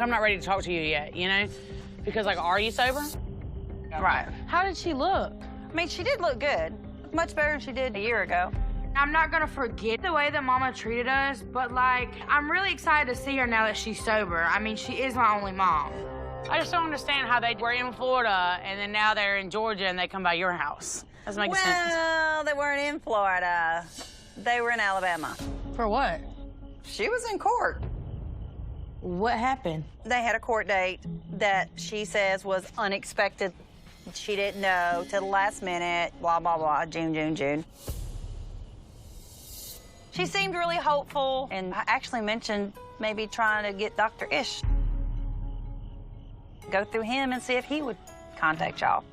I'm not ready to talk to you yet, you know? Because, like, are you sober? Right. How did she look? I mean, she did look good. Much better than she did a year ago. I'm not gonna forget the way that Mama treated us, but, like, I'm really excited to see her now that she's sober. I mean, she is my only mom. I just don't understand how they were in Florida and then now they're in Georgia and they come by your house. Doesn't make sense. Well, they weren't in Florida. They were in Alabama. For what? She was in court. What happened? They had a court date that she says was unexpected. She didn't know till the last minute, blah, blah, blah, June. She seemed really hopeful, and I actually mentioned maybe trying to get Dr. Ish. Go through him and see if he would contact y'all.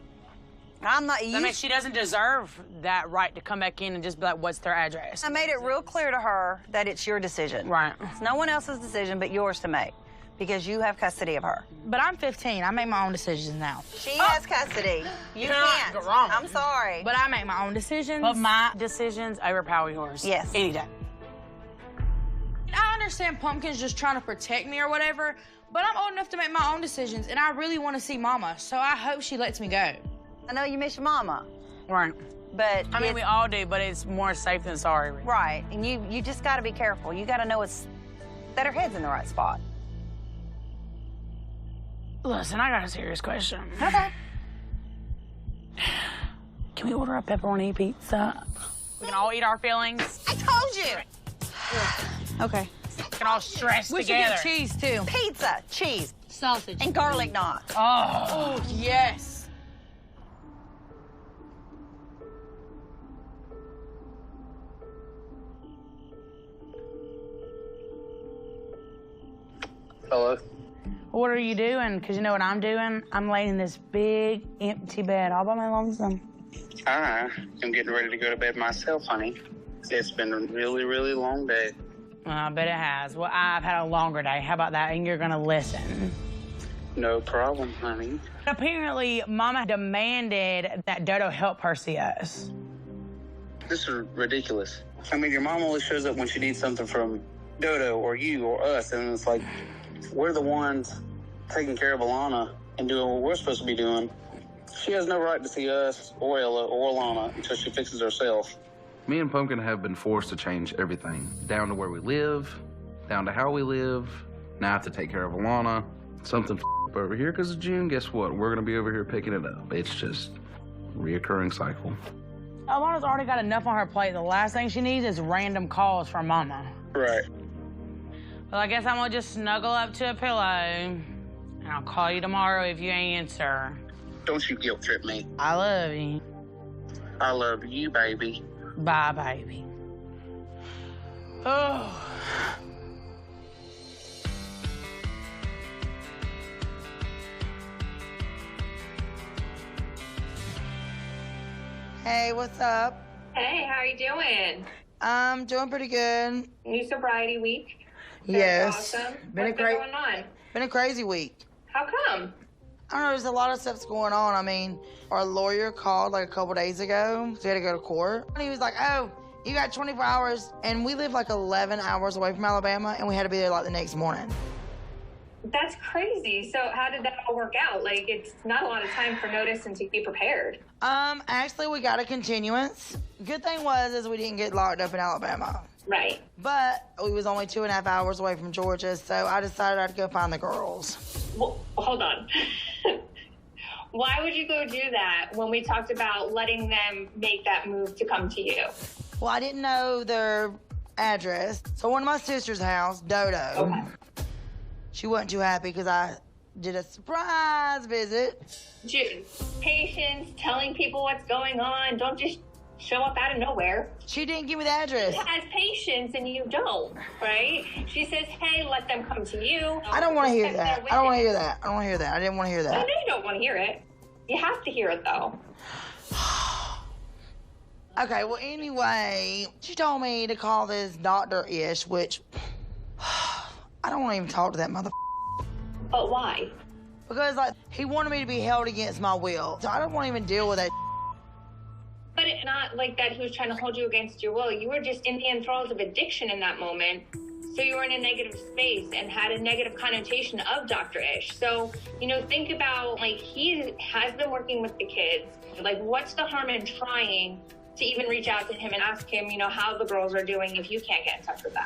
I'm not I mean, she doesn't deserve that right to come back in and just be like, what's their address? I made it real clear to her that it's your decision. Right. It's no one else's decision but yours to make, because you have custody of her. But I'm 15. I make my own decisions now. She has custody. You cannot can't. go wrong. I'm sorry. But I make my own decisions. But my decisions overpower yours. Yes. Any day. I understand Pumpkin's just trying to protect me or whatever, but I'm old enough to make my own decisions, and I really want to see Mama, so I hope she lets me go. I know you miss your mama, Right. but I mean, we all do, but it's more safe than sorry. right, and you just got to be careful. You got to know that her head's in the right spot. Listen, I got a serious question. Okay. Can we order a pepperoni pizza? We can all eat our feelings. I told you. Okay. We can all stress We should together. get cheese, too. Pizza, cheese, Sausage. and garlic knots. Oh. Oh, yes. Hello. What are you doing? Because you know what I'm doing? I'm laying in this big, empty bed all by my lonesome. I'm getting ready to go to bed myself, honey. It's been a really, really long day. I bet it has. Well, I've had a longer day. How about that? And you're going to listen. No problem, honey. Apparently, Mama demanded that Dodo help her see us. This is ridiculous. I mean, your mom only shows up when she needs something from Dodo or you or us, and it's like, we're the ones taking care of Alana and doing what we're supposed to be doing. She has no right to see us or Ella or Alana until she fixes herself. Me and Pumpkin have been forced to change everything, down to where we live, down to how we live. Now I have to take care of Alana. Something up over here because of June. Guess what? We're going to be over here picking it up. It's just a reoccurring cycle. Alana's already got enough on her plate. The last thing she needs is random calls from Mama. Right. Well, I guess I'm going to just snuggle up to a pillow, and I'll call you tomorrow if you answer. Don't you guilt trip me. I love you. I love you, baby. Bye, baby. Oh. Hey, what's up? Hey, how are you doing? I'm doing pretty good. New sobriety week. That's Yes. awesome. Been What's a been great, going on? been a crazy week. How come? I don't know, there's a lot of stuff's going on. I mean, our lawyer called like a couple days ago, so we had to go to court. And he was like, oh, you got 24 hours, and we live like 11 hours away from Alabama, and we had to be there like the next morning. That's crazy. So how did that all work out? Like, it's not a lot of time for notice and to be prepared. Actually, we got a continuance. Good thing is we didn't get locked up in Alabama. Right. But we was only 2.5 hours away from Georgia, so I decided I'd go find the girls. Well, hold on. Why would you go do that when we talked about letting them make that move to come to you? Well, I didn't know their address. So I went to my sister's house, Dodo. Okay. She wasn't too happy because I did a surprise visit. June, patience, telling people what's going on. Don't just show up out of nowhere. She didn't give me the address. She has patience and you don't, right? She says, hey, let them come to you. I don't want to hear Respect that. their I don't want to wishes. hear that. I don't want to hear that. I didn't want to hear I that. know you don't want to hear it. You have to hear it, though. Okay, well, anyway, she told me to call this Dr. Ish, which I don't want to even talk to that mother. But why? Because, like, he wanted me to be held against my will. So I don't want to even deal with that. But it's not like that he was trying to hold you against your will. You were just in the enthralls of addiction in that moment. So you were in a negative space and had a negative connotation of Dr. Ish. So, you know, think about, like, he has been working with the kids. Like, what's the harm in trying to even reach out to him and ask him, you know, how the girls are doing if you can't get in touch with them?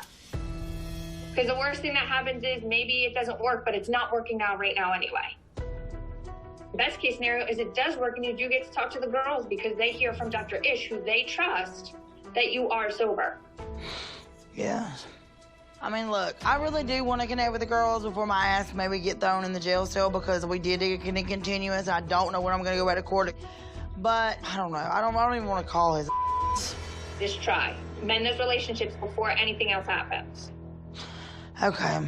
Because the worst thing that happens is maybe it doesn't work, but it's not working now right now anyway. Best case scenario is it does work and you do get to talk to the girls because they hear from Dr. Ish, who they trust, that you are sober. Yeah. I mean, look, I really do want to connect with the girls before my ass maybe get thrown in the jail cell because we did it in continuous. I don't know when I'm going to go back to court. But I don't know. I don't even want to call his ass. Just try. Mend those relationships before anything else happens. Okay.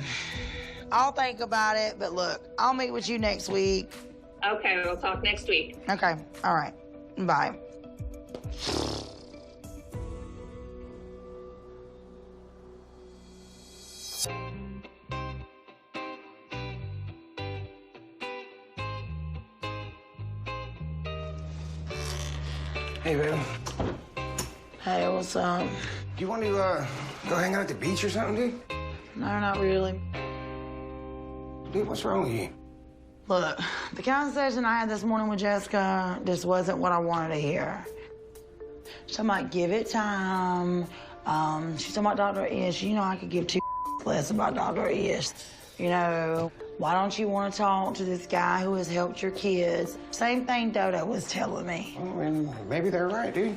I'll think about it, but look, I'll meet with you next week. Okay, we'll talk next week. Okay. All right. Bye. Hey, baby. Hey, what's up? Do you want to go hang out at the beach or something, dude? No, not really. Dude, what's wrong with you? Look, the conversation I had this morning with Jessica just wasn't what I wanted to hear. She's talking about give it time. She's talking about Dr. Ish. You know, I could give two less about Dr. Ish. You know, why don't you want to talk to this guy who has helped your kids? Same thing Dodo was telling me. Well, I mean, maybe they're right, dude.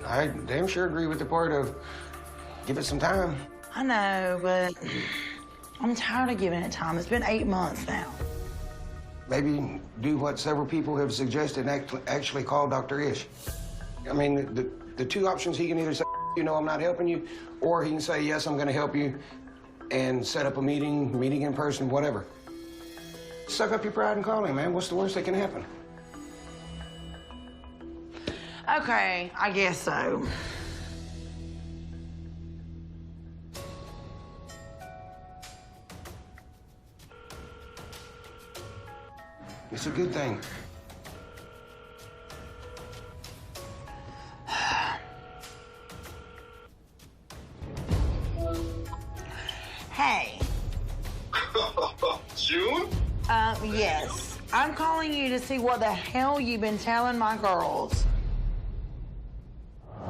I damn sure agree with the part of give it some time. I know, but I'm tired of giving it time. It's been 8 months now. Maybe do what several people have suggested and actually call Dr. Ish. I mean, the two options, he can either say, you know, I'm not helping you, or he can say, yes, I'm going to help you, and set up a meeting in person, whatever. Suck up your pride and call him, man. What's the worst that can happen? Okay, I guess so. It's a good thing. Hey. June? Yes. I'm calling you to see what the hell you've been telling my girls.